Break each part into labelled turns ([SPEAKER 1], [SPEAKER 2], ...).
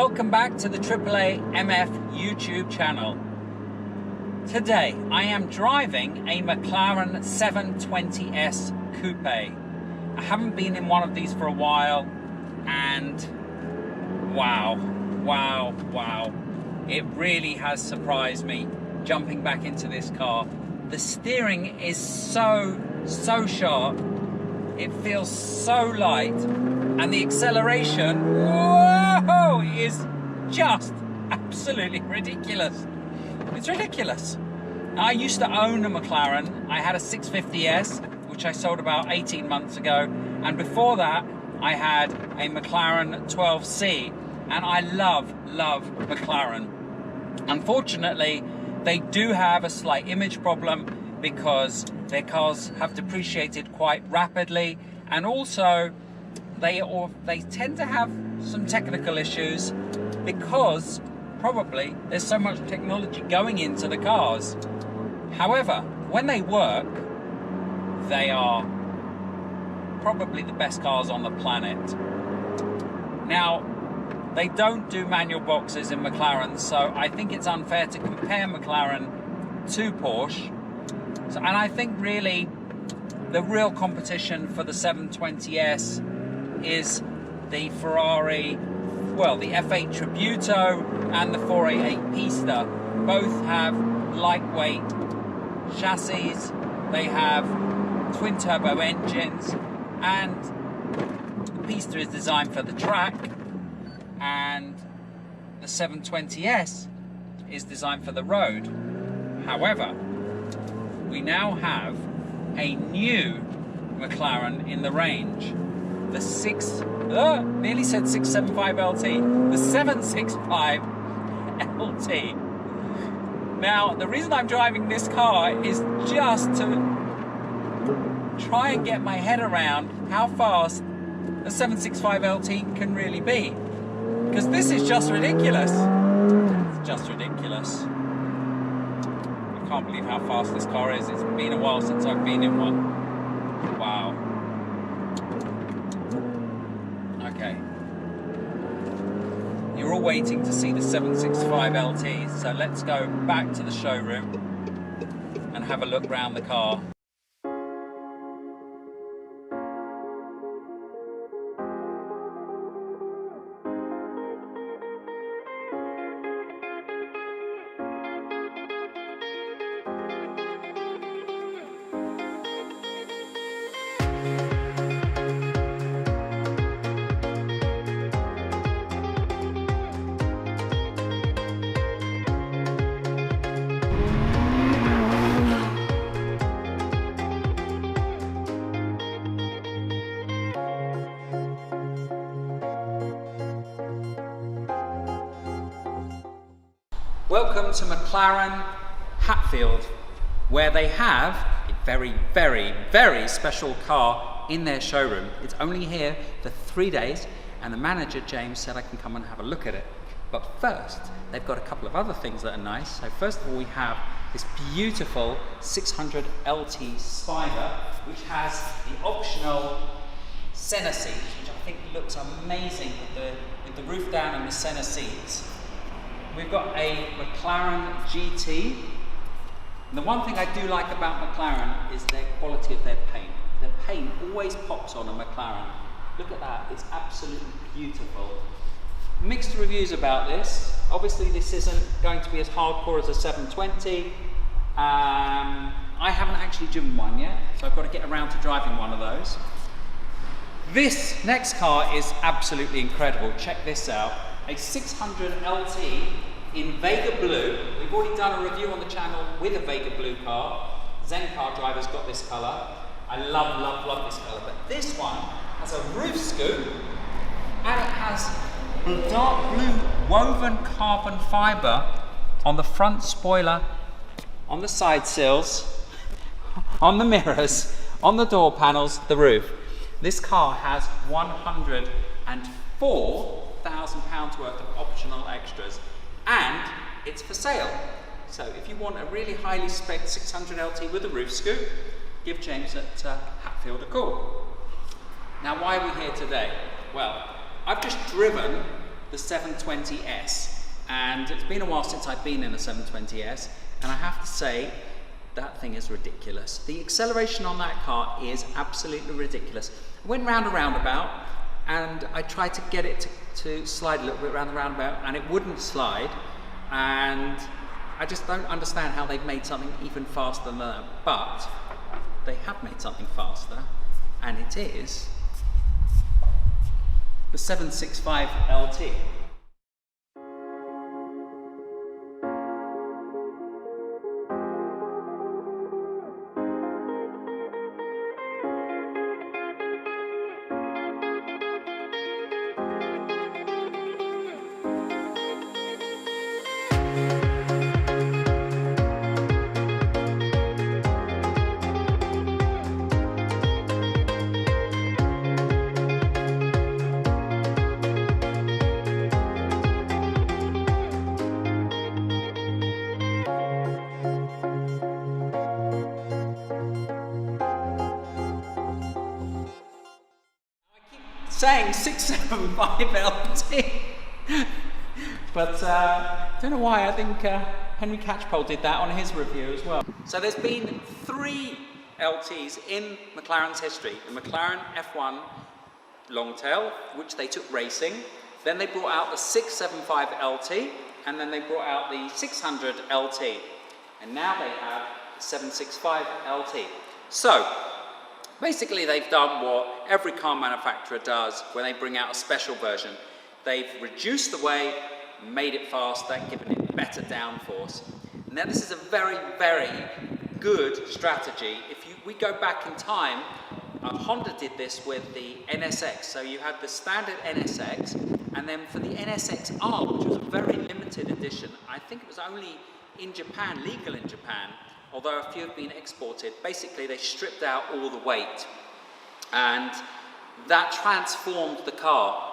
[SPEAKER 1] Welcome back to the AAA MF YouTube channel. Today I am driving a McLaren 720S Coupe. I haven't been in one of these for a while and wow, it really has surprised me jumping back into this car. The steering is so sharp, it feels so light, and the acceleration, whoa, is just absolutely ridiculous. It's ridiculous. I used to own a McLaren. I had a 650S, which I sold about 18 months ago, and before that I had a McLaren 12C, and I love McLaren. Unfortunately, they do have a slight image problem because their cars have depreciated quite rapidly, and also they tend to have some technical issues because probably there's so much technology going into the cars. However, when they work, they are probably the best cars on the planet. Now, they don't do manual boxes in McLaren, so I think it's unfair to compare McLaren to Porsche. And I think really the real competition for the 720S is the Ferrari, well, the F8 Tributo and the 488 Pista. Both have lightweight chassis, they have twin turbo engines, and the Pista is designed for the track, and the 720S is designed for the road. However, we now have a new McLaren in the range. The nearly said 675 LT, the 765 LT. Now, the reason I'm driving this car is just to try and get my head around how fast a 765 LT can really be. Because this is just ridiculous. It's just ridiculous. I can't believe how fast this car is. It's been a while since I've been in one. Wow. Okay. You're all waiting to see the 765 LT, so let's go back to the showroom and have a look around the car. Welcome to McLaren Hatfield, where they have a very special car in their showroom. It's only here for 3 days, and the manager, James, said I can come and have a look at it. But first, they've got a couple of other things that are nice. So first of all, we have this beautiful 600 LT Spider, which has the optional center seat, which I think looks amazing with the roof down and the center seats. We've got a McLaren GT. And the one thing I do like about McLaren is their quality of their paint. Their paint always pops on a McLaren. Look at that, it's absolutely beautiful. Mixed reviews about this. Obviously this isn't going to be as hardcore as a 720. I haven't actually driven one yet, so I've got to get around to driving one of those. This next car is absolutely incredible. Check this out. A 600 LT in Vega Blue. We've already done a review on the channel with a Vega Blue car. Zen Car Driver's got this colour. I love this colour. But this one has a roof scoop, and it has dark blue woven carbon fibre on the front spoiler, on the side sills, on the mirrors, on the door panels, the roof. This car has £104,000 worth of optional extras, and it's for sale. So if you want a really highly spec 600 LT with a roof scoop, give James at Hatfield a call. Now, why are we here today? Well, I've just driven the 720S, and it's been a while since I've been in a 720S, and I have to say, that thing is ridiculous. The acceleration on that car is absolutely ridiculous. I went round a roundabout, and I tried to get it to slide a little bit around the roundabout, and it wouldn't slide, and I just don't understand how they've made something even faster than that. But they have made something faster, and it is the 765 LT. Saying 675 LT, but don't know why. I think Henry Catchpole did that on his review as well. So there's been 3 LTs in McLaren's history: the McLaren F1 Longtail, which they took racing, then they brought out the 675 LT, and then they brought out the 600 LT, and now they have the 765 LT. So basically, they've done what every car manufacturer does when they bring out a special version. They've reduced the weight, made it faster, given it better downforce. Now, this is a very, very good strategy. If we go back in time, Honda did this with the NSX. So you had the standard NSX, and then for the NSX-R, which was a very limited edition, I think it was only in Japan, legal in Japan, although a few have been exported. Basically, they stripped out all the weight, and that transformed the car.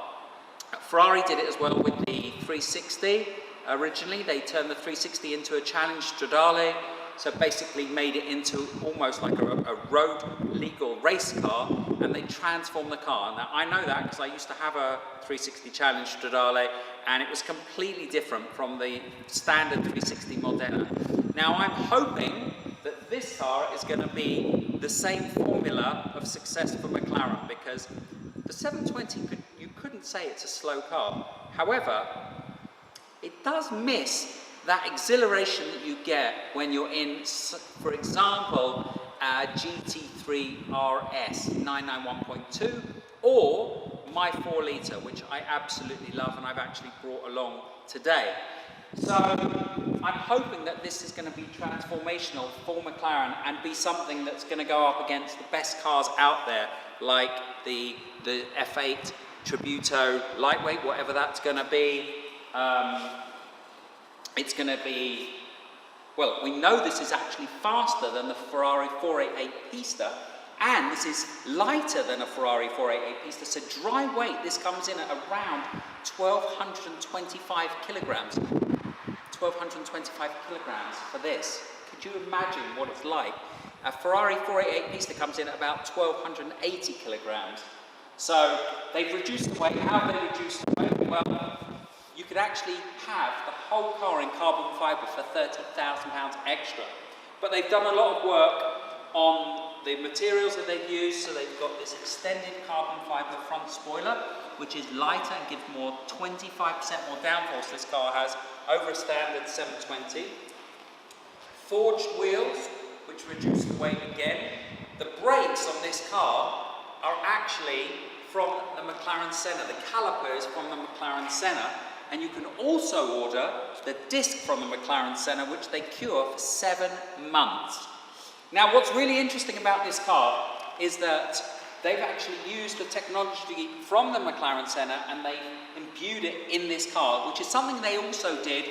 [SPEAKER 1] Ferrari did it as well with the 360. Originally, they turned the 360 into a Challenge Stradale, so basically made it into almost like a road legal race car, and they transformed the car. Now, I know that because I used to have a 360 Challenge Stradale, and it was completely different from the standard 360 Modena. Now, I'm hoping that this car is going to be the same formula of success for McLaren, because the 720, you couldn't say it's a slow car. However, it does miss that exhilaration that you get when you're in, for example, a GT3 RS 991.2 or my 4 litre, which I absolutely love and I've actually brought along today. So I'm hoping that this is going to be transformational for McLaren and be something that's going to go up against the best cars out there, like the F8 Tributo lightweight, whatever that's going to be. It's going to be, well, we know this is actually faster than the Ferrari 488 Pista, and this is lighter than a Ferrari 488 Pista. So dry weight, this comes in at around 1,225 kilograms. 1,225 kilograms for this. Could you imagine what it's like? A Ferrari 488 Pista comes in at about 1,280 kilograms. So they've reduced the weight. How have they reduced the weight? Well, you could actually have the whole car in carbon fibre for £30,000 extra. But they've done a lot of work on the materials that they've used. So they've got this extended carbon fibre front spoiler, which is lighter and gives more 25% more downforce this car has over a standard 720. Forged wheels, which reduce the weight again. The brakes on this car are actually from the McLaren Senna. The caliper is from the McLaren Senna. And you can also order the disc from the McLaren Senna, which they cure for 7 months. Now, what's really interesting about this car is that they've actually used the technology from the McLaren Senna and they imbued it in this car, which is something they also did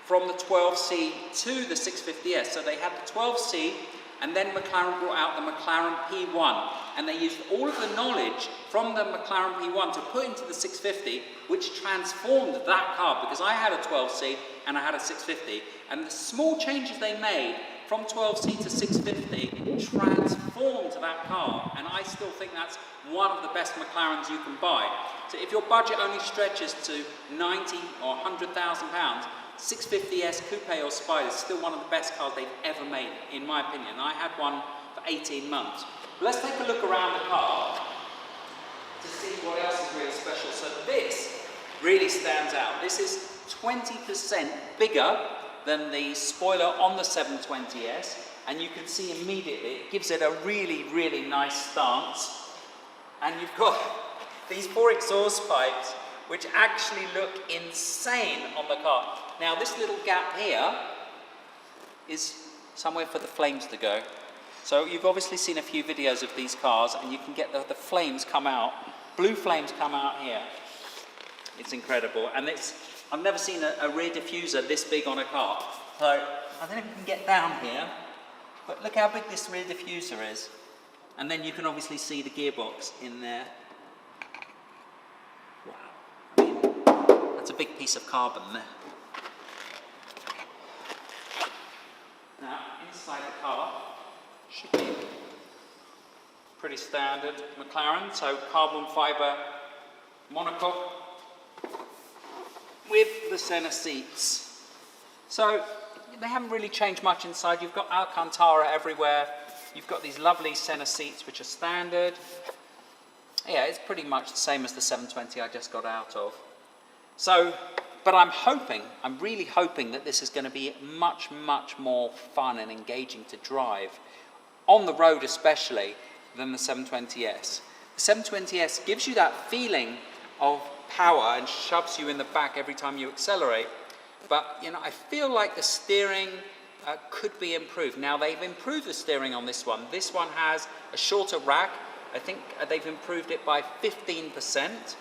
[SPEAKER 1] from the 12C to the 650S. So they had the 12C, and then McLaren brought out the McLaren P1, and they used all of the knowledge from the McLaren P1 to put into the 650, which transformed that car, because I had a 12C and I had a 650, and the small changes they made from 12C to 650 transformed that car, and I still think that's one of the best McLarens you can buy. So if your budget only stretches to 90 or 100,000 pounds, 650S Coupe or Spider is still one of the best cars they've ever made, in my opinion. I had one for 18 months. But let's take a look around the car to see what else is really special. So this really stands out. This is 20% bigger than the spoiler on the 720S, and you can see immediately it gives it a really, really nice stance. And you've got these 4 exhaust pipes which actually look insane on the car. Now this little gap here is somewhere for the flames to go. So you've obviously seen a few videos of these cars, and you can get the flames come out, blue flames come out here. It's incredible, and I've never seen a rear diffuser this big on a car. So I don't know if you can get down here, but look how big this rear diffuser is. And then you can obviously see the gearbox in there. Wow, I mean, that's a big piece of carbon there. Now, inside the car should be pretty standard McLaren, so carbon fibre monocoque with the center seats. So they haven't really changed much inside. You've got Alcantara everywhere. You've got these lovely center seats which are standard. Yeah, it's pretty much the same as the 720 I just got out of. So, but I'm really hoping that this is going to be much, much more fun and engaging to drive, on the road especially, than the 720S. The 720S gives you that feeling of power and shoves you in the back every time you accelerate. But, you know, I feel like the steering could be improved. Now, they've improved the steering on this one. This one has a shorter rack. I think they've improved it by 15%.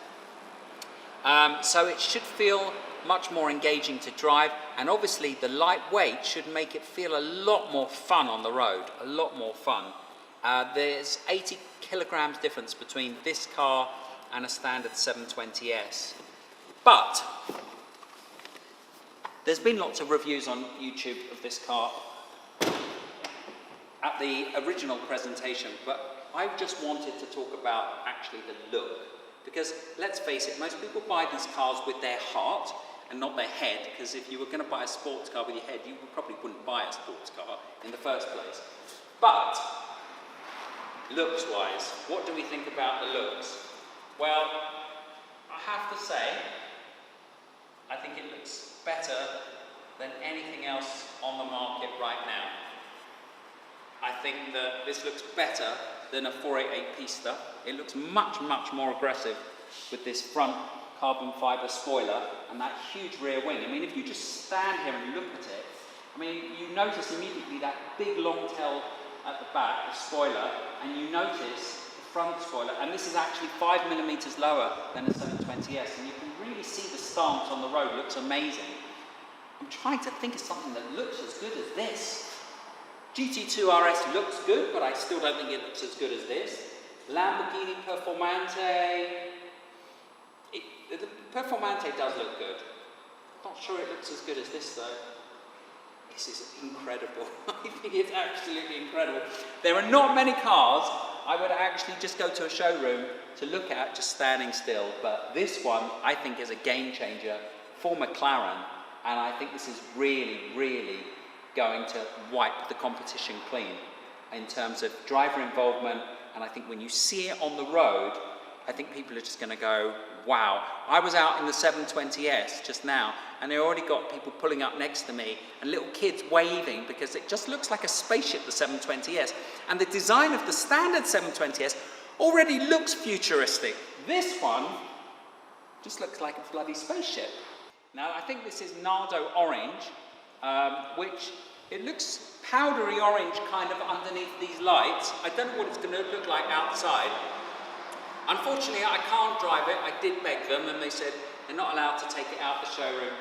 [SPEAKER 1] So it should feel much more engaging to drive, and obviously the lightweight should make it feel a lot more fun on the road, a lot more fun. There's 80 kilograms difference between this car and a standard 720S. But there's been lots of reviews on YouTube of this car at the original presentation, but I just wanted to talk about actually the look. Because let's face it, most people buy these cars with their heart and not their head, because if you were going to buy a sports car with your head, you probably wouldn't buy a sports car in the first place. But looks-wise, what do we think about the looks? Well, I have to say, I think it looks better than anything else on the market right now. I think that this looks better than a 488 Pista. It looks much, much more aggressive with this front carbon fibre spoiler and that huge rear wing. I mean, if you just stand here and look at it, I mean, you notice immediately that big long tail at the back, the spoiler, and you notice the front spoiler, and this is actually 5mm lower than a 720S, and you can really see the stance on the road. It looks amazing. I'm trying to think of something that looks as good as this. GT2 RS looks good, but I still don't think it looks as good as this. Lamborghini Performante. The Performante does look good. Not sure it looks as good as this though. This is incredible. I think it's absolutely incredible. There are not many cars I would actually just go to a showroom to look at just standing still, but this one I think is a game changer for McLaren, and I think this is really, really going to wipe the competition clean in terms of driver involvement. And I think when you see it on the road, I think people are just going to go, wow. I was out in the 720S just now, and they already got people pulling up next to me and little kids waving, because it just looks like a spaceship, the 720S. And the design of the standard 720S already looks futuristic. This one just looks like a bloody spaceship. Now, I think this is Nardo Orange, which it looks powdery orange kind of underneath these lights. I don't know what it's going to look like outside. Unfortunately, I can't drive it. I did beg them, and they said they're not allowed to take it out the showroom.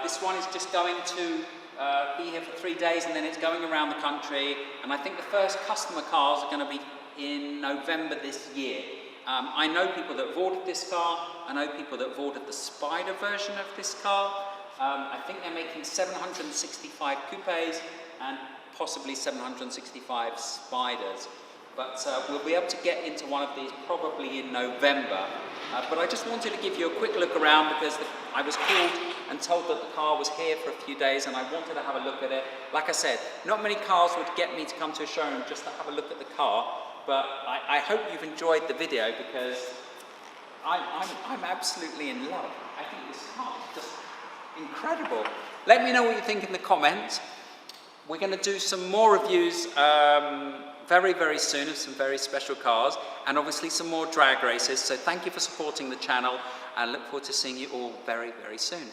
[SPEAKER 1] This one is just going to be here for 3 days, and then it's going around the country. And I think the first customer cars are going to be in November this year. I know people that have ordered this car. I know people that have ordered the Spider version of this car. I think they're making 765 coupes, and possibly 765 Spiders. But we'll be able to get into one of these probably in November. But I just wanted to give you a quick look around because I was called and told that the car was here for a few days and I wanted to have a look at it. Like I said, not many cars would get me to come to a showroom just to have a look at the car, but I hope you've enjoyed the video because I'm absolutely in love. I think this car is just incredible. Let me know what you think in the comments. We're going to do some more reviews very, very soon of some very special cars and obviously some more drag races. So thank you for supporting the channel and look forward to seeing you all very, very soon.